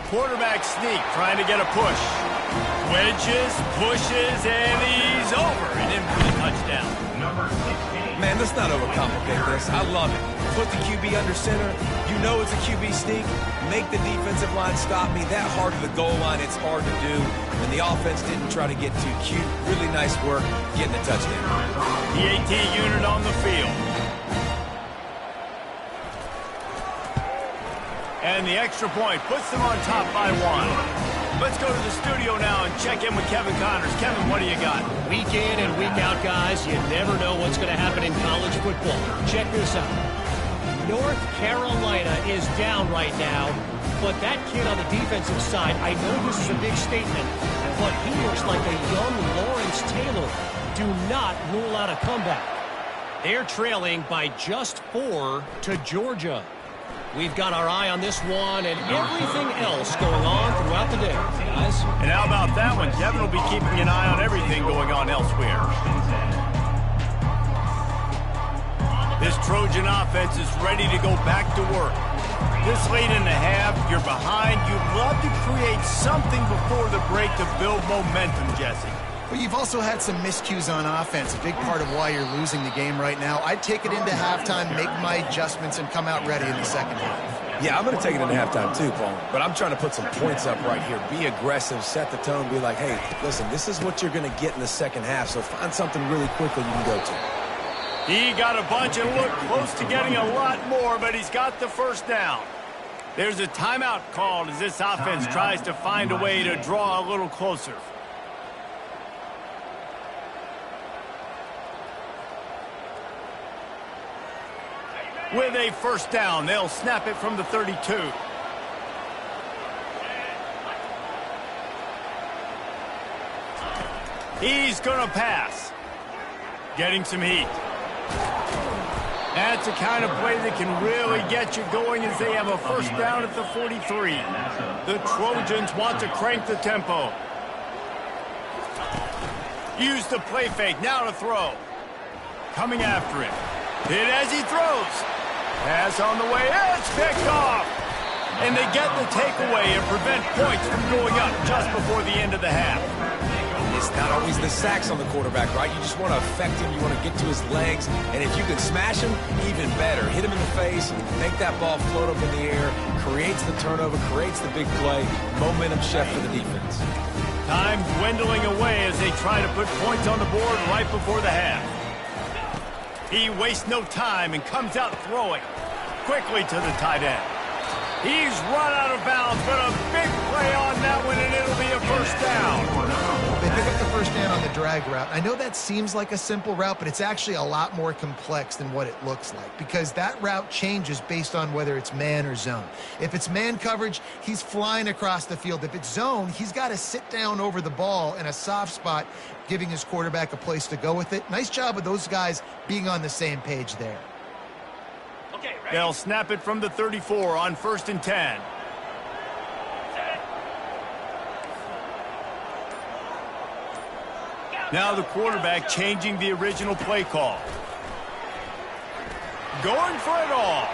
Quarterback sneak, trying to get a push. Wedges, pushes, and he's over and in for the touchdown. Man, let's not overcomplicate this. I love it. Put the QB under center. You know it's a QB sneak. Make the defensive line stop me. That hard to the goal line, it's hard to do. And the offense didn't try to get too cute. Really nice work getting the touchdown. The AT unit on the field. And the extra point puts them on top by 1. Let's go to the studio now and check in with Kevin Connors. Kevin, what do you got? Week in and week out, guys, you never know what's going to happen in college football. Check this out. North Carolina is down right now, but that kid on the defensive side, I know this is a big statement, but he looks like a young Lawrence Taylor. Do not rule out a comeback. They're trailing by just 4 to Georgia. We've got our eye on this one and everything else going on throughout the day, guys. And how about that one? Kevin will be keeping an eye on everything going on elsewhere. This Trojan offense is ready to go back to work. This late in the half, you're behind. You'd love to create something before the break to build momentum, Jesse. Well, you've also had some miscues on offense, a big part of why you're losing the game right now. I'd take it into halftime, make my adjustments, and come out ready in the second half. Yeah, I'm going to take it into halftime too, Paul. But I'm trying to put some points up right here. Be aggressive, set the tone, be like, hey, listen, this is what you're going to get in the second half, so find something really quickly you can go to. He got a bunch and looked close to getting a lot more, but he's got the first down. There's a timeout called as this offense tries to find a way to draw a little closer. With a first down, they'll snap it from the 32. He's going to pass. Getting some heat. That's the kind of play that can really get you going as they have a first down at the 43. The Trojans want to crank the tempo. Use the play fake, now to throw. Coming after it. Hit as he throws. Pass on the way, it's picked off. And they get the takeaway and prevent points from going up just before the end of the half. It's not always the sacks on the quarterback, right? You just want to affect him. You want to get to his legs. And if you can smash him, even better. Hit him in the face, make that ball float up in the air, creates the turnover, creates the big play. Momentum shift for the defense. Time dwindling away as they try to put points on the board right before the half. He wastes no time and comes out throwing quickly to the tight end. He's run out of bounds, but a big play on that one, and it'll be a first down. They pick up the first down on the drag route. I know that seems like a simple route, but it's actually a lot more complex than what it looks like because that route changes based on whether it's man or zone. If it's man coverage, he's flying across the field. If it's zone, he's got to sit down over the ball in a soft spot, giving his quarterback a place to go with it. Nice job of those guys being on the same page there. They'll snap it from the 34 on 1st and 10. Now the quarterback changing the original play call. Going for it all.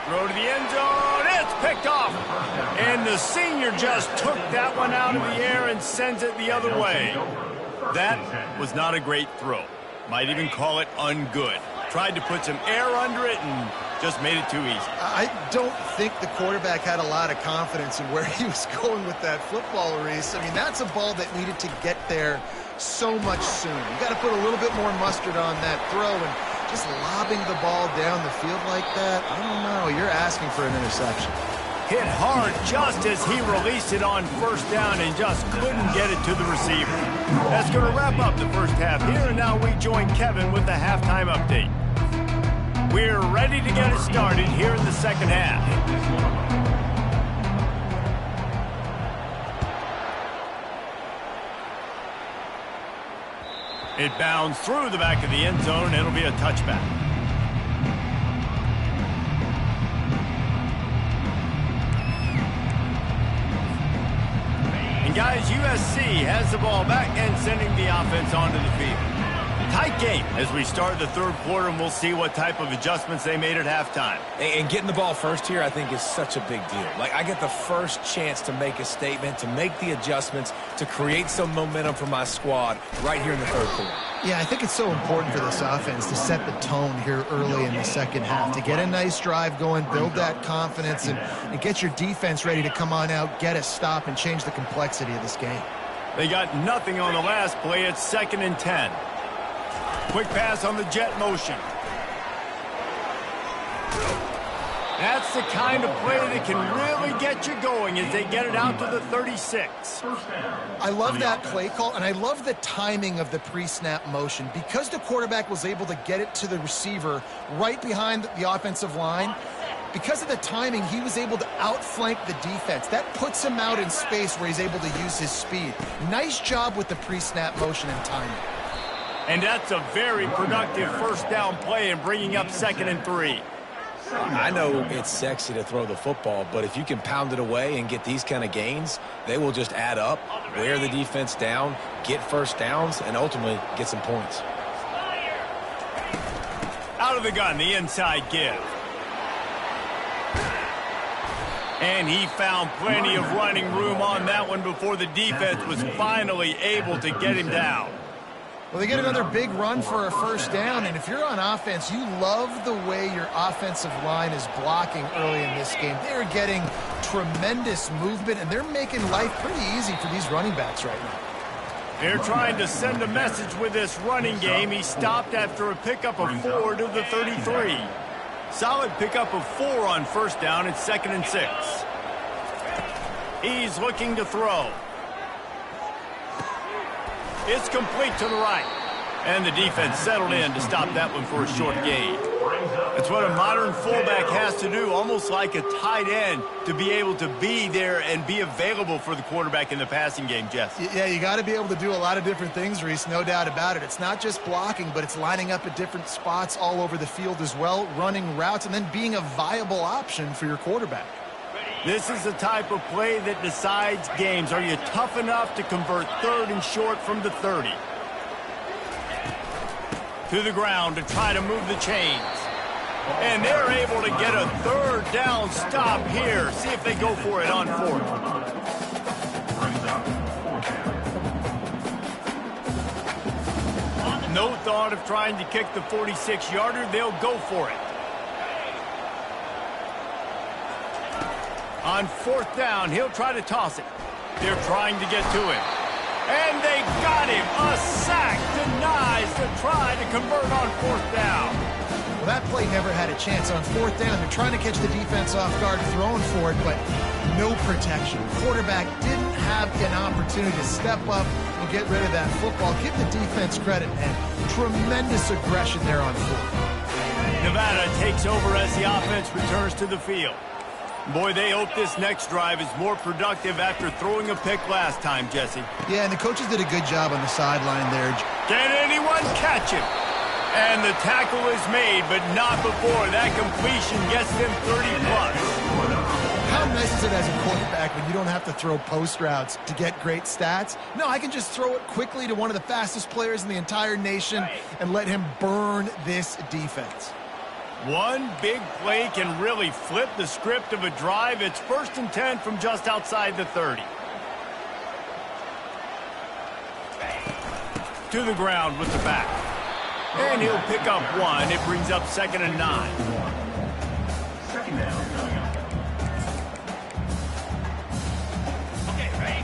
Throw to the end zone. It's picked off. And the senior just took that one out of the air and sends it the other way. That was not a great throw. Might even call it ungood. Tried to put some air under it and just made it too easy. I don't think the quarterback had a lot of confidence in where he was going with that football, Reese. I mean, that's a ball that needed to get there so much sooner. You got to put a little bit more mustard on that throw, and just lobbing the ball down the field like that, I don't know. You're asking for an interception. Hit hard just as he released it on first down and just couldn't get it to the receiver. That's going to wrap up the first half here, and now we join Kevin with the halftime update. We're ready to get it started here in the second half. It bounds through the back of the end zone, and it'll be a touchback. And guys, USC has the ball back and sending the offense onto the field. Tight game as we start the third quarter, and we'll see what type of adjustments they made at halftime. And getting the ball first here, I think, is such a big deal. Like, I get the first chance to make a statement, to make the adjustments, to create some momentum for my squad right here in the third quarter. Yeah, I think it's so important for this offense to set the tone here early in the second half, to get a nice drive going, build that confidence, and get your defense ready to come on out, get a stop, and change the complexity of this game. They got nothing on the last play. It's 2nd and 10. Quick pass on the jet motion. That's the kind of play that can really get you going as they get it out to the 36. I love that play call, and I love the timing of the pre-snap motion. Because the quarterback was able to get it to the receiver right behind the offensive line, because of the timing, he was able to outflank the defense. That puts him out in space where he's able to use his speed. Nice job with the pre-snap motion and timing. And that's a very productive first down play and bringing up 2nd and 3. I know it's sexy to throw the football, but if you can pound it away and get these kind of gains, they will just add up, wear the defense down, get first downs, and ultimately get some points. Out of the gun, the inside give. And he found plenty of running room on that one before the defense was finally able to get him down. Well, they get another big run for a first down, and if you're on offense, you love the way your offensive line is blocking early in this game. They're getting tremendous movement, and they're making life pretty easy for these running backs right now. They're trying to send a message with this running game. He stopped after a pickup of 4 to the 33. Solid pickup of 4 on first down. It's 2nd and 6. He's looking to throw. It's complete to the right. And the defense settled in to stop that one for a short gain. That's what a modern fullback has to do, almost like a tight end, to be able to be there and be available for the quarterback in the passing game, Jess. Yeah, you got to be able to do a lot of different things, Reese, no doubt about it. It's not just blocking, but it's lining up at different spots all over the field as well, running routes, and then being a viable option for your quarterback. This is the type of play that decides games. Are you tough enough to convert 3rd and short from the 30? To the ground to try to move the chains. And they're able to get a 3rd down stop here. See if they go for it on 4th. No thought of trying to kick the 46-yarder. They'll go for it. On 4th down, he'll try to toss it. They're trying to get to him. And they got him. A sack denies the try to convert on 4th down. Well, that play never had a chance. On 4th down, they're trying to catch the defense off guard, throwing for it, but no protection. Quarterback didn't have an opportunity to step up and get rid of that football. Give the defense credit, man. Tremendous aggression there on 4th. Nevada takes over as the offense returns to the field. Boy, they hope this next drive is more productive after throwing a pick last time, Jesse. Yeah, and the coaches did a good job on the sideline there. Can anyone catch him? And the tackle is made, but not before that completion gets them 30-plus. How nice is it as a quarterback when you don't have to throw post routes to get great stats? No, I can just throw it quickly to one of the fastest players in the entire nation and let him burn this defense. One big play can really flip the script of a drive. It's 1st and 10 from just outside the 30. To the ground with the back. And he'll pick up 1. It brings up 2nd and 9.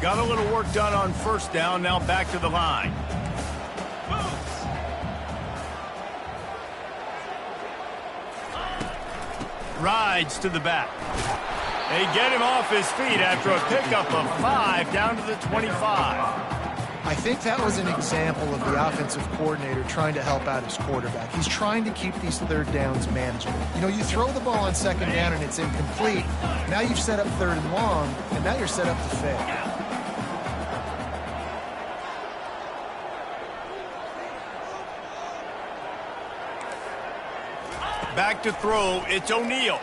Got a little work done on first down. Now back to the line. Rides to the back. They get him off his feet after a pickup of 5 down to the 25. I think that was an example of the offensive coordinator trying to help out his quarterback. He's trying to keep these 3rd downs manageable. You know, you throw the ball on 2nd down and it's incomplete. Now you've set up 3rd and long, and now you're set up to fail. Back to throw, it's O'Neal.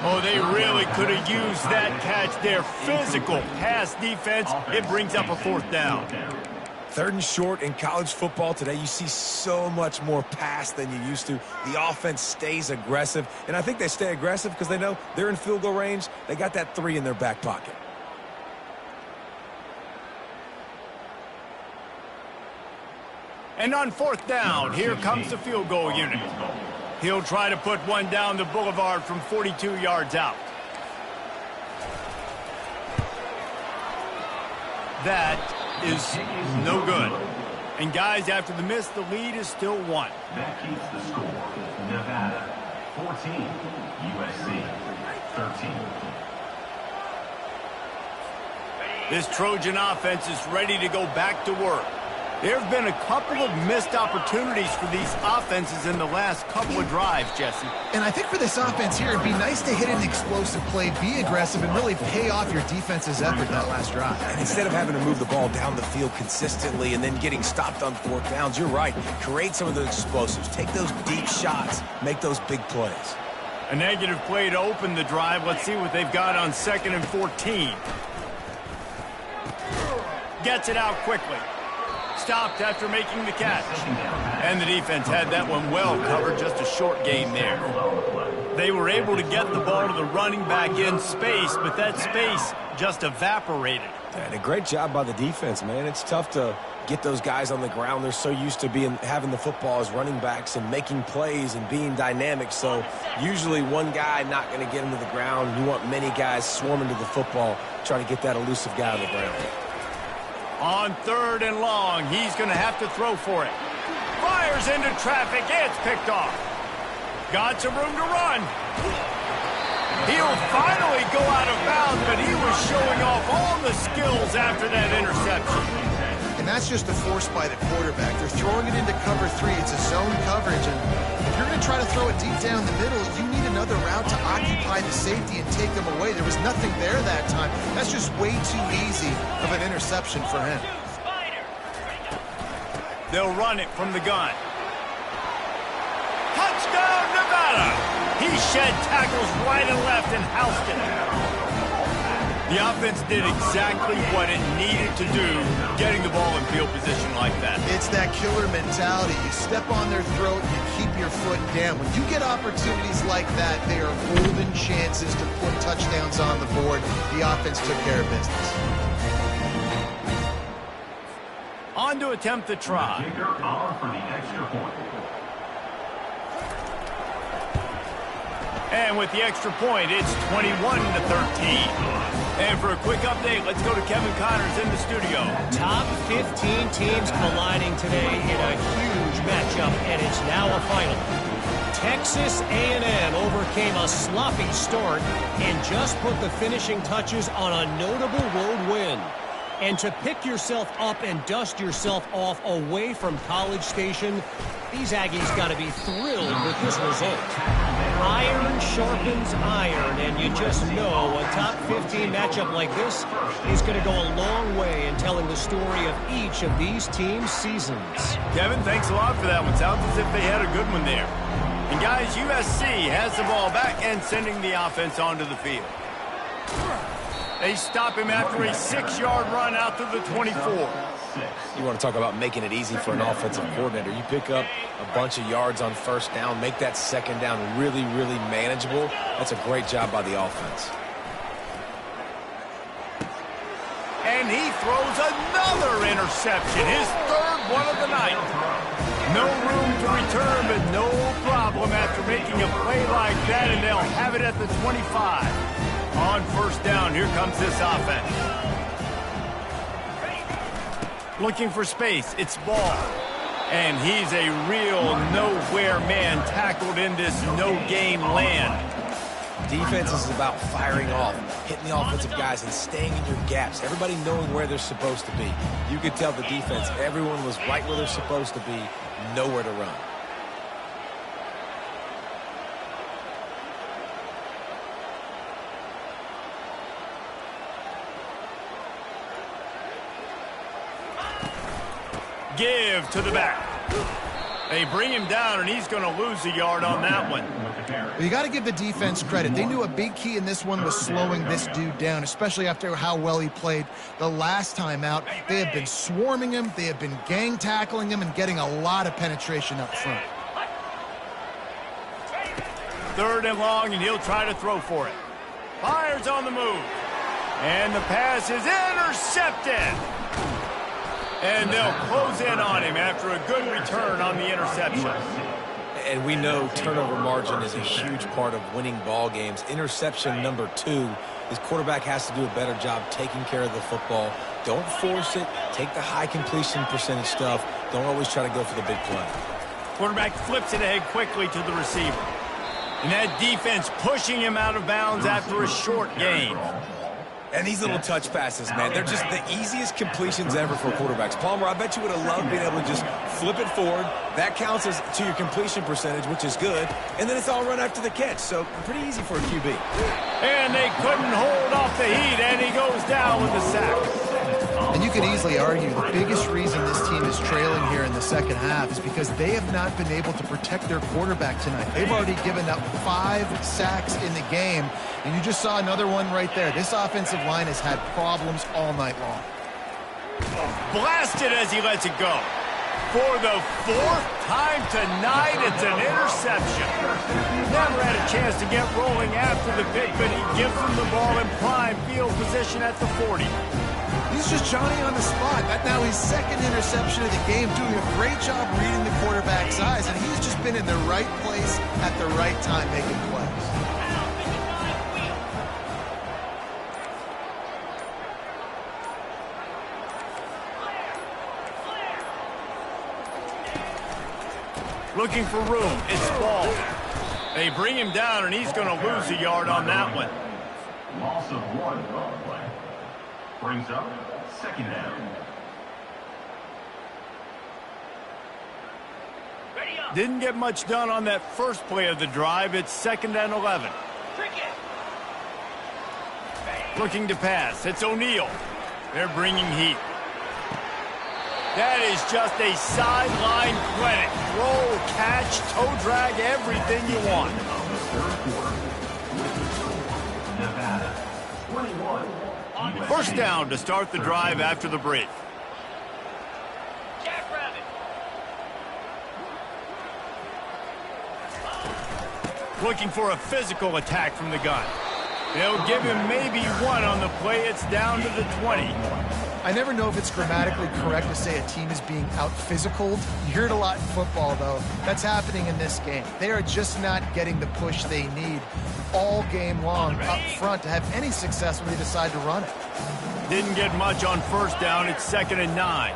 Oh, they really could have used that catch there. Physical pass defense. It brings up a 4th down. Third and short in college football today, you see so much more pass than you used to. The offense stays aggressive, and I think they stay aggressive because they know they're in field goal range. They got that 3 in their back pocket. And on 4th down, here comes the field goal unit. He'll try to put one down the boulevard from 42 yards out. That is no good. And guys, after the miss, the lead is still 1. That keeps the score. Nevada 14, USC 13. This Trojan offense is ready to go back to work. There have been a couple of missed opportunities for these offenses in the last couple of drives, Jesse. And I think for this offense here, it'd be nice to hit an explosive play, be aggressive, and really pay off your defense's effort that last drive. And instead of having to move the ball down the field consistently and then getting stopped on 4th downs, you're right. Create some of those explosives. Take those deep shots. Make those big plays. A negative play to open the drive. Let's see what they've got on 2nd and 14. Gets it out quickly. Stopped after making the catch. And the defense had that one well covered, just a short gain there. They were able to get the ball to the running back in space, but that space just evaporated. And a great job by the defense, man. It's tough to get those guys on the ground. They're so used to having the football as running backs and making plays and being dynamic. So usually one guy not going to get him to the ground. You want many guys swarming to the football, trying to get that elusive guy on the ground. On 3rd and long, he's going to have to throw for it. Fires into traffic. It's picked off. Got some room to run. He'll finally go out of bounds, but he was showing off all the skills after that interception. And that's just a force by the quarterback. They're throwing it into cover 3. It's a zone coverage, and if you're going to try to throw it deep down the middle, you need another route to occupy the safety and take them away. There was nothing there that time. That's just way too easy of an interception for him. They'll run it from the gun. Touchdown, Nevada! He shed tackles right and left and housed it. The offense did exactly what it needed to do, getting the ball in field position like that. It's that killer mentality. You step on their throat, you keep your foot down. When you get opportunities like that, they are golden chances to put touchdowns on the board. The offense took care of business. On to attempt the try. Kicker on for the extra point. And with the extra point, it's 21-13. And for a quick update, let's go to Kevin Connors in the studio. Top 15 teams colliding today in a huge matchup, and it's now a final. Texas A&M overcame a sloppy start and just put the finishing touches on a notable road win. And to pick yourself up and dust yourself off away from College Station, these Aggies got to be thrilled with this result. Iron sharpens iron, and you just know a top 15 matchup like this is going to go a long way in telling the story of each of these teams' seasons. Kevin, thanks a lot for that one. Sounds as if they had a good one there. And guys, USC has the ball back and sending the offense onto the field. They stop him after a 6-yard run out to the 24. You want to talk about making it easy for an offensive coordinator. You pick up a bunch of yards on 1st down, make that 2nd down really, really manageable. That's a great job by the offense. And he throws another interception, his 3rd one of the night. No room to return, but no problem after making a play like that, and they'll have it at the 25. On 1st down, here comes this offense. Looking for space, it's Ball. And he's a real nowhere man tackled in this no-gain land. Defense is about firing off, hitting the offensive guys and staying in your gaps. Everybody knowing where they're supposed to be. You could tell the defense, everyone was right where they're supposed to be, nowhere to run. Give to the back. They bring him down, and he's going to lose a yard on that one. Well, you got to give the defense credit. They knew a big key in this one was slowing this dude down, especially after how well he played the last time out. They have been swarming him. They have been gang tackling him and getting a lot of penetration up front. 3rd and long, and he'll try to throw for it. Fires on the move. And the pass is intercepted. And they'll close in on him after a good return on the interception. And we know turnover margin is a huge part of winning ball games. Interception number 2. His quarterback has to do a better job taking care of the football. Don't force it. Take the high completion percentage stuff. Don't always try to go for the big play. Quarterback flips it ahead quickly to the receiver. And that defense pushing him out of bounds after a short gain. And these little touch passes, man, they're just the easiest completions ever for quarterbacks. Palmer, I bet you would have loved being able to just flip it forward. That counts as to your completion percentage, which is good. And then it's all run after the catch, so pretty easy for a QB. And they couldn't hold off the heat, and he goes down with the sack. And you could easily argue the biggest reason this team is trailing here in the second half is because they have not been able to protect their quarterback tonight. They've already given up 5 sacks in the game, and you just saw another one right there. This offensive line has had problems all night long. Blasted as he lets it go. For the 4th time tonight, it's an interception. Never had a chance to get rolling after the pick, but he gives them the ball in prime field position at the 40. He's just Johnny on the spot. That now his 2nd interception of the game, doing a great job reading the quarterback's eyes, and he's just been in the right place at the right time making plays. Looking for room. It's ball. They bring him down, and he's going to lose a yard on that one. Loss of 1 on the play. Brings up 2nd down. Didn't get much done on that first play of the drive. It's 2nd and 11. Looking to pass. It's O'Neal. They're bringing heat. That is just a sideline clinic. Roll, catch, toe drag, everything you want. Nevada, 21. 1st down to start the drive after the break. Looking for a physical attack from the gun. They'll give him maybe 1 on the play. It's down to the 20. I never know if it's grammatically correct to say a team is being out-physicaled. You hear it a lot in football, though. That's happening in this game. They are just not getting the push they need all game long up front to have any success when they decide to run it. Didn't get much on 1st down. It's 2nd and 9.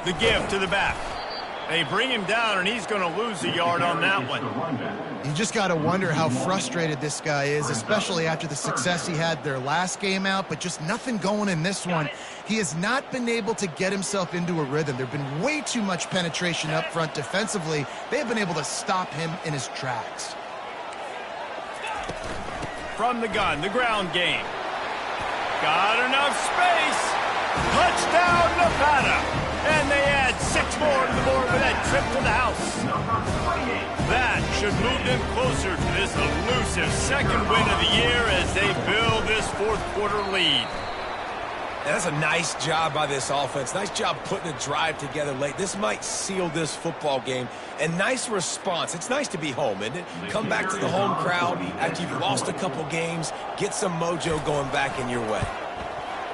The give to the back. They bring him down, and he's going to lose a yard on that one. You just got to wonder how frustrated this guy is, especially after the success he had their last game out, but just nothing going in this one. He has not been able to get himself into a rhythm. There have been way too much penetration up front defensively. They've been able to stop him in his tracks. From the gun, the ground game. Got enough space. Touchdown, Nevada. And they add 6 more to the board with that trip to the house. That should move them closer to this elusive 2nd win of the year as they build this 4th quarter lead. That's a nice job by this offense. Nice job putting a drive together late. This might seal this football game. And nice response. It's nice to be home, isn't it? Come back to the home crowd after you've lost a couple games. Get some mojo going back in your way.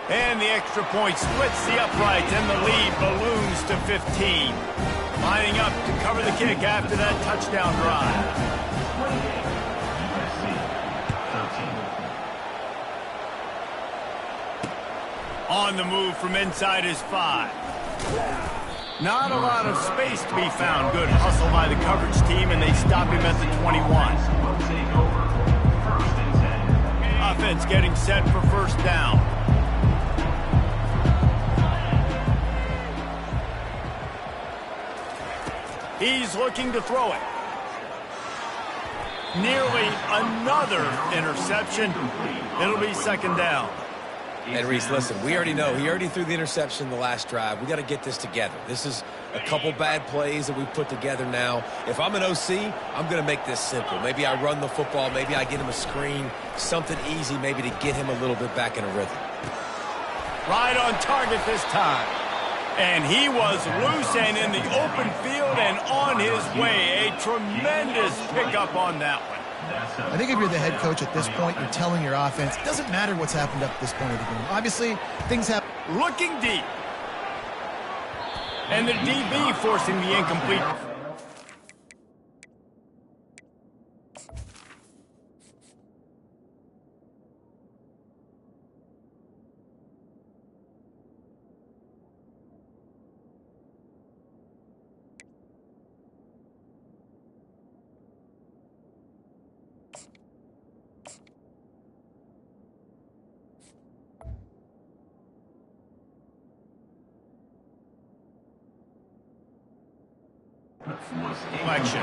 And the extra point splits the uprights, and the lead balloons to 15. Lining up to cover the kick after that touchdown drive. On the move from inside his 5. Not a lot of space to be found. Good hustle by the coverage team, and they stop him at the 21. Offense getting set for 1st down. He's looking to throw it. Nearly another interception. It'll be 2nd down. And Reese, listen, we already know. He already threw the interception the last drive. We got to get this together. This is a couple bad plays that we've put together now. If I'm an OC, I'm going to make this simple. Maybe I run the football. Maybe I get him a screen, something easy maybe to get him a little bit back in a rhythm. Right on target this time. And he was loose and in the open field and on his way. A tremendous pickup on that one. I think if you're the head coach at this point, you're telling your offense, it doesn't matter what's happened up this point of the game. Obviously, things happen. Looking deep. And the DB forcing the incomplete. Deflection.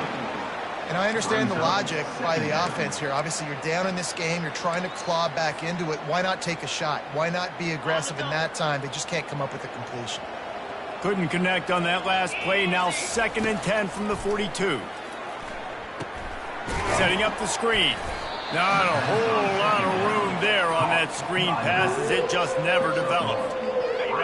And I understand the logic by the offense here. Obviously, you're down in this game. You're trying to claw back into it. Why not take a shot? Why not be aggressive in that time? They just can't come up with a completion. Couldn't connect on that last play. Now 2nd and 10 from the 42. Setting up the screen. Not a whole lot of room there on that screen pass as it just never developed.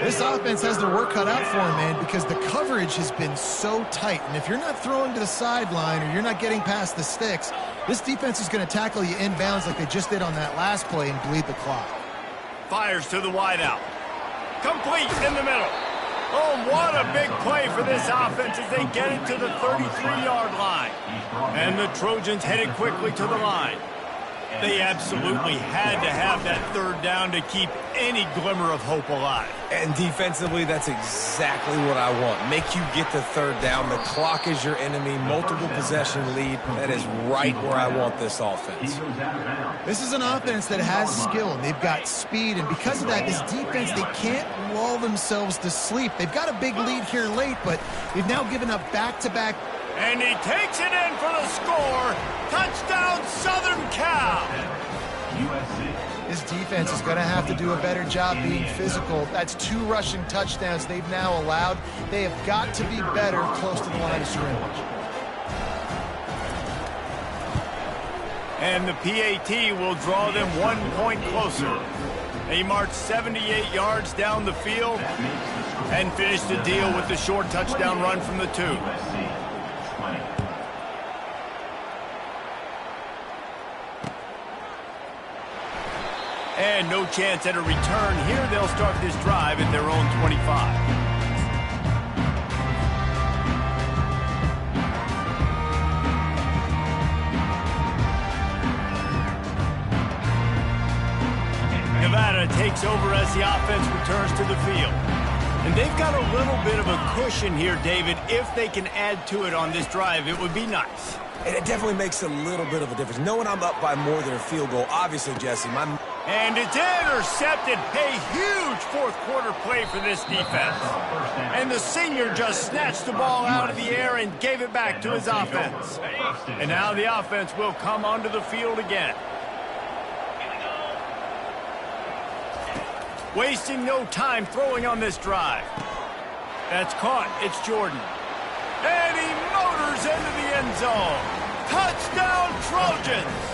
This offense has their work cut out for them, man, because the coverage has been so tight. And if you're not throwing to the sideline or you're not getting past the sticks, this defense is going to tackle you inbounds like they just did on that last play and bleed the clock. Fires to the wideout. Complete in the middle. Oh, what a big play for this offense as they get it to the 33-yard line. And the Trojans headed quickly to the line. They absolutely had to have that 3rd down to keep any glimmer of hope alive. And defensively, that's exactly what I want. Make you get the 3rd down. The clock is your enemy. Multiple possession lead. That is right where I want this offense. This is an offense that has skill, and they've got speed. And because of that, this defense, they can't lull themselves to sleep. They've got a big lead here late, but they've now given up back-to-back. And he takes it in for the score. Touchdown, Southern Cal. This defense is going to have to do a better job being physical. That's 2 rushing touchdowns they've now allowed. They have got to be better close to the line of scrimmage. And the PAT will draw them 1 point closer. They marched 78 yards down the field and finished the deal with the short touchdown run from the 2. And no chance at a return here. They'll start this drive at their own 25. Nevada takes over as the offense returns to the field. And they've got a little bit of a cushion here, David. If they can add to it on this drive, it would be nice. And it definitely makes a little bit of a difference. Knowing I'm up by more than a field goal, obviously, Jesse, And it's intercepted. A huge 4th quarter play for this defense. And the senior just snatched the ball out of the air and gave it back to his offense. And now the offense will come onto the field again. Wasting no time throwing on this drive. That's caught. It's Jordan. And he motors into the end zone. Touchdown, Trojans!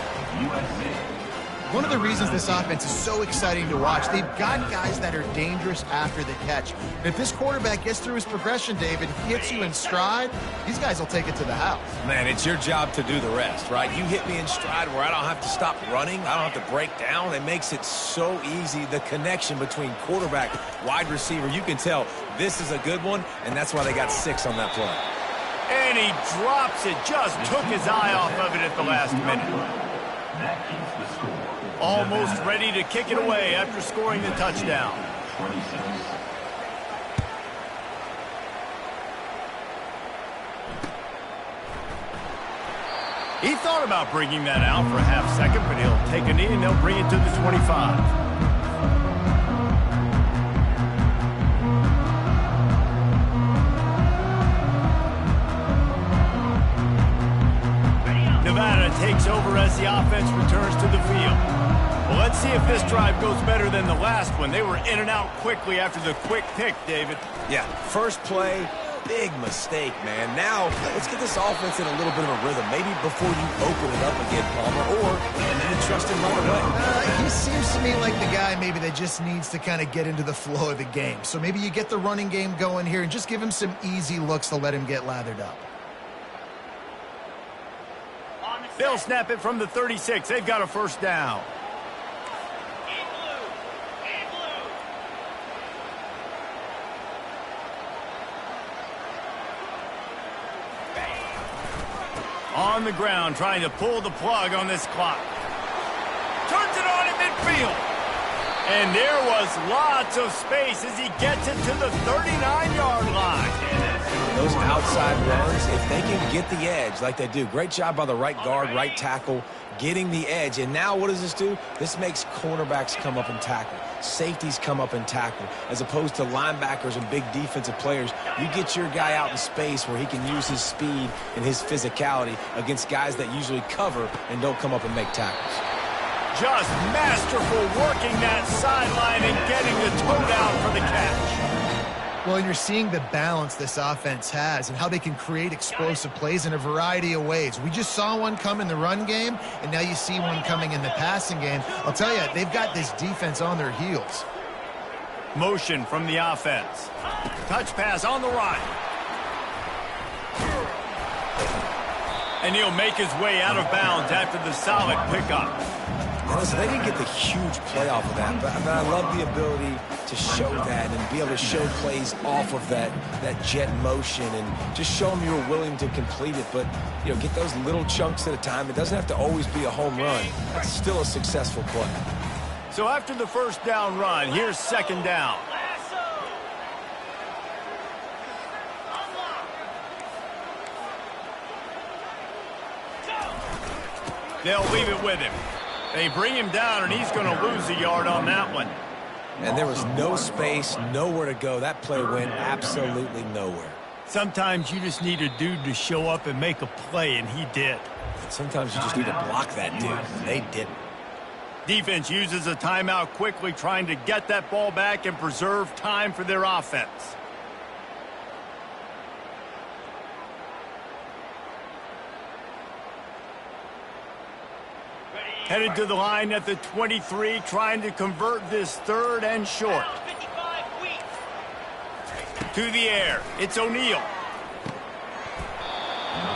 One of the reasons this offense is so exciting to watch, they've got guys that are dangerous after the catch. And if this quarterback gets through his progression, David, he hits you in stride, these guys will take it to the house. Man, it's your job to do the rest, right? You hit me in stride where I don't have to stop running. I don't have to break down. It makes it so easy. The connection between quarterback, wide receiver, you can tell this is a good one, and that's why they got 6 on that play. And he drops it. Just took his eye off of it at the last minute. Almost ready to kick it away after scoring the touchdown. He thought about bringing that out for a half second, but he'll take a knee and they'll bring it to the 25. Nevada takes over as the offense returns to the field. Well, let's see if this drive goes better than the last one. They were in and out quickly after the quick pick, David. Yeah, first play, big mistake, man. Now, let's get this offense in a little bit of a rhythm. Maybe before you open it up again, Palmer, or you trust him right away. He seems to me like the guy maybe that just needs to kind of get into the flow of the game. So maybe you get the running game going here and just give him some easy looks to let him get lathered up. They'll snap it from the 36. They've got a first down. On the ground, trying to pull the plug on this clock. Turns it on in midfield. And there was lots of space as he gets it to the 39-yard line. Those outside runs, if they can get the edge like they do, great job by the right guard, right tackle, getting the edge. And now what does this do? This makes cornerbacks come up and tackle. Safeties come up and tackle. As opposed to linebackers and big defensive players, you get your guy out in space where he can use his speed and his physicality against guys that usually cover and don't come up and make tackles. Just masterful working that sideline and getting the toe down for the catch. Well, and you're seeing the balance this offense has and how they can create explosive plays in a variety of ways. We just saw one come in the run game, and now you see one coming in the passing game. I'll tell you, they've got this defense on their heels. Motion from the offense. Touch pass on the right. And he'll make his way out of bounds after the solid pickup. Listen, they didn't get the huge play off of that, but I love the ability to show that and be able to show plays off of that jet motion and just show them you're willing to complete it. But, you know, get those little chunks at a time. It doesn't have to always be a home run. That's still a successful play. So after the first down run, here's second down. They'll leave it with him. They bring him down, and he's going to lose a yard on that one. And there was no space, nowhere to go. That play went absolutely nowhere. Sometimes you just need a dude to show up and make a play, and he did. Sometimes you just need to block that dude, and they didn't. Defense uses a timeout quickly, trying to get that ball back and preserve time for their offense. Headed to the line at the 23, trying to convert this third and short. To the air, it's O'Neal.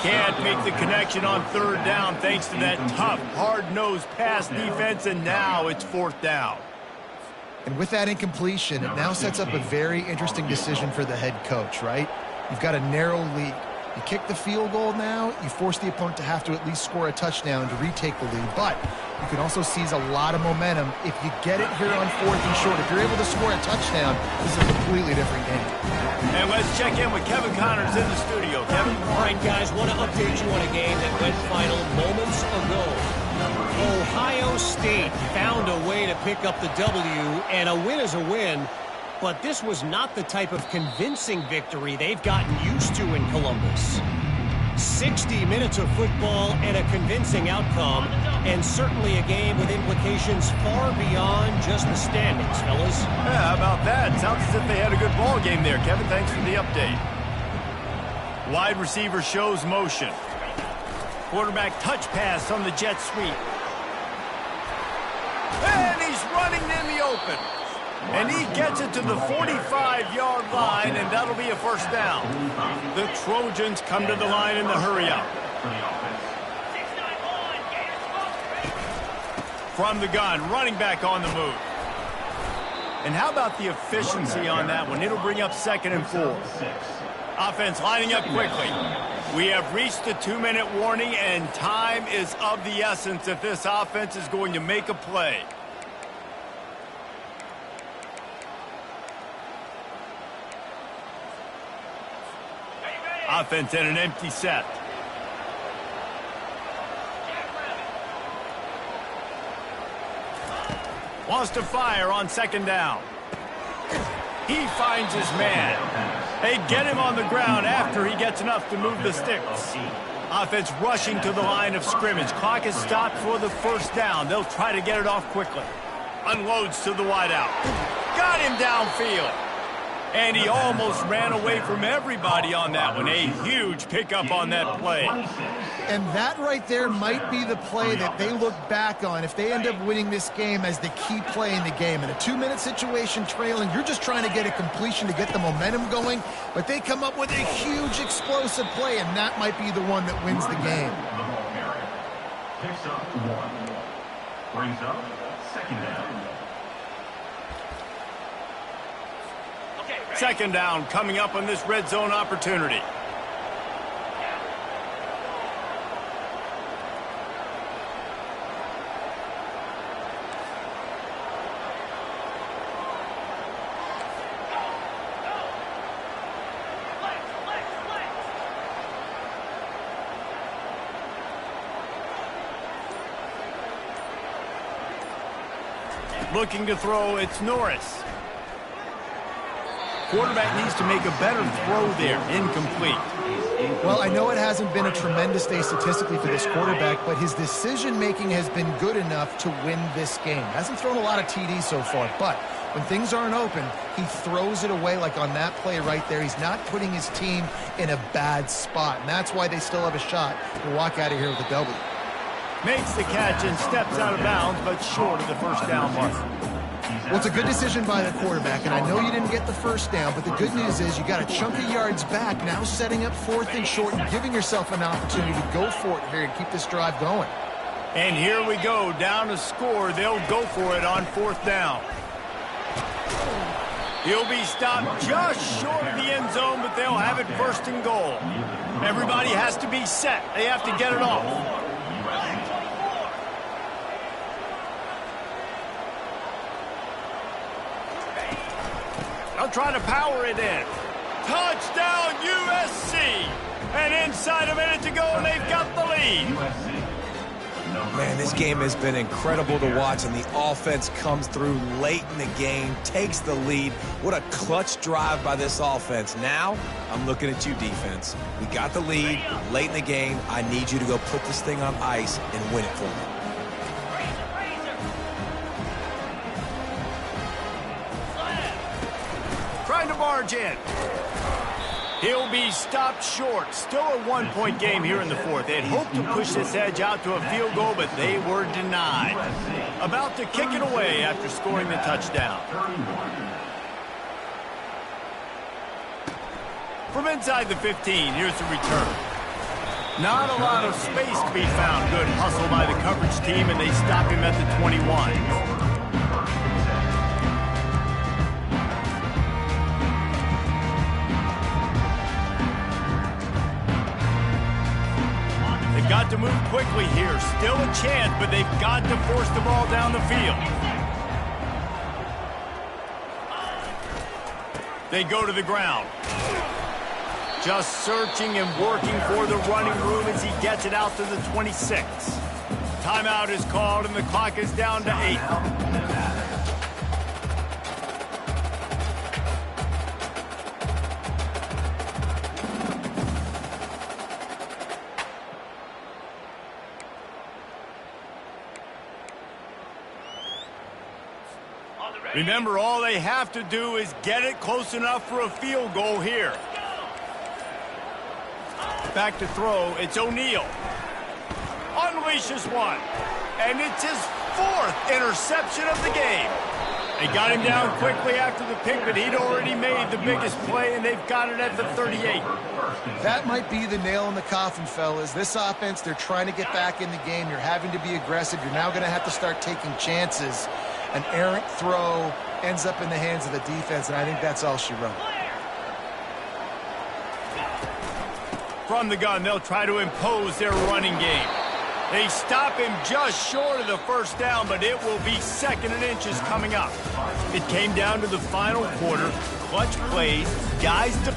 Can't make the connection on third down thanks to that tough, hard-nosed pass defense, and now it's fourth down. And with that incompletion, it now sets up a very interesting decision for the head coach, right? You've got a narrow lead. You kick the field goal now, you force the opponent to have to at least score a touchdown to retake the lead. But you can also seize a lot of momentum if you get it here on fourth and short. If you're able to score a touchdown, this is a completely different game. And let's check in with Kevin Connors in the studio. Kevin? All right, guys, want to update you on a game that went final moments ago. Ohio State found a way to pick up the W, and a win is a win. But this was not the type of convincing victory they've gotten used to in Columbus. 60 minutes of football and a convincing outcome, and certainly a game with implications far beyond just the standings, fellas. Yeah, how about that? Sounds as if they had a good ball game there. Kevin, thanks for the update. Wide receiver shows motion. Quarterback touch pass on the jet sweep. And he's running in the open. And he gets it to the 45-yard line, and that'll be a first down. The Trojans come to the line in the hurry-up. From the gun, running back on the move. And how about the efficiency on that one? It'll bring up 2nd and 4. Offense lining up quickly. We have reached the 2-minute warning, and time is of the essence if this offense is going to make a play. Offense in an empty set. Wants to fire on 2nd down. He finds his man. They get him on the ground after he gets enough to move the sticks. Offense rushing to the line of scrimmage. Clock is stopped for the first down. They'll try to get it off quickly. Unloads to the wideout. Got him downfield. And he almost ran away from everybody on that one. A huge pickup on that play. And that right there might be the play that they look back on if they end up winning this game as the key play in the game. In a 2-minute situation trailing, you're just trying to get a completion to get the momentum going, but they come up with a huge explosive play, and that might be the one that wins the game. The ball carrier picks up 1. Brings up second down. Second down coming up on this red zone opportunity. Looking to throw, it's Norris. Quarterback needs to make a better throw there. Incomplete. Well, I know it hasn't been a tremendous day statistically for this quarterback, but his decision-making has been good enough to win this game. Hasn't thrown a lot of TDs so far, but when things aren't open, he throws it away like on that play right there. He's not putting his team in a bad spot, and that's why they still have a shot to walk out of here with a W. Makes the catch and steps out of bounds, but short of the first down mark. Well, it's a good decision by the quarterback, and I know you didn't get the first down, but the good news is you got a chunk of yards back, now setting up 4th and short and giving yourself an opportunity to go for it here and keep this drive going. And here we go, down to score. They'll go for it on 4th down. He'll be stopped just short of the end zone, but they'll have it 1st and goal. Everybody has to be set. They have to get it off. They'll try to power it in. Touchdown, USC! And inside a minute to go, and they've got the lead. Man, this game has been incredible to watch, and the offense comes through late in the game, takes the lead. What a clutch drive by this offense. Now, I'm looking at you, defense. We got the lead late in the game. I need you to go put this thing on ice and win it for me. Trying to barge in. He'll be stopped short. Still a 1-point game here in the 4th. They'd hoped to push this edge out to a field goal, but they were denied. About to kick it away after scoring the touchdown. From inside the 15, here's the return. Not a lot of space to be found. Good hustle by the coverage team, and they stop him at the 21. Got to move quickly here. Still a chance, but they've got to force the ball down the field. They go to the ground. Just searching and working for the running room as he gets it out to the 26. Timeout is called, and the clock is down to 8. Remember, all they have to do is get it close enough for a field goal here. Back to throw, it's O'Neal. Unleashes one. And it's his 4th interception of the game. They got him down quickly after the pick, but he'd already made the biggest play, and they've got it at the 38. That might be the nail in the coffin, fellas. This offense, they're trying to get back in the game. You're having to be aggressive. You're now going to have to start taking chances. An errant throw ends up in the hands of the defense, and I think that's all she wrote. From the gun, they'll try to impose their running game. They stop him just short of the first down, but it will be 2nd and inches coming up. It came down to the final quarter. Clutch plays, guys to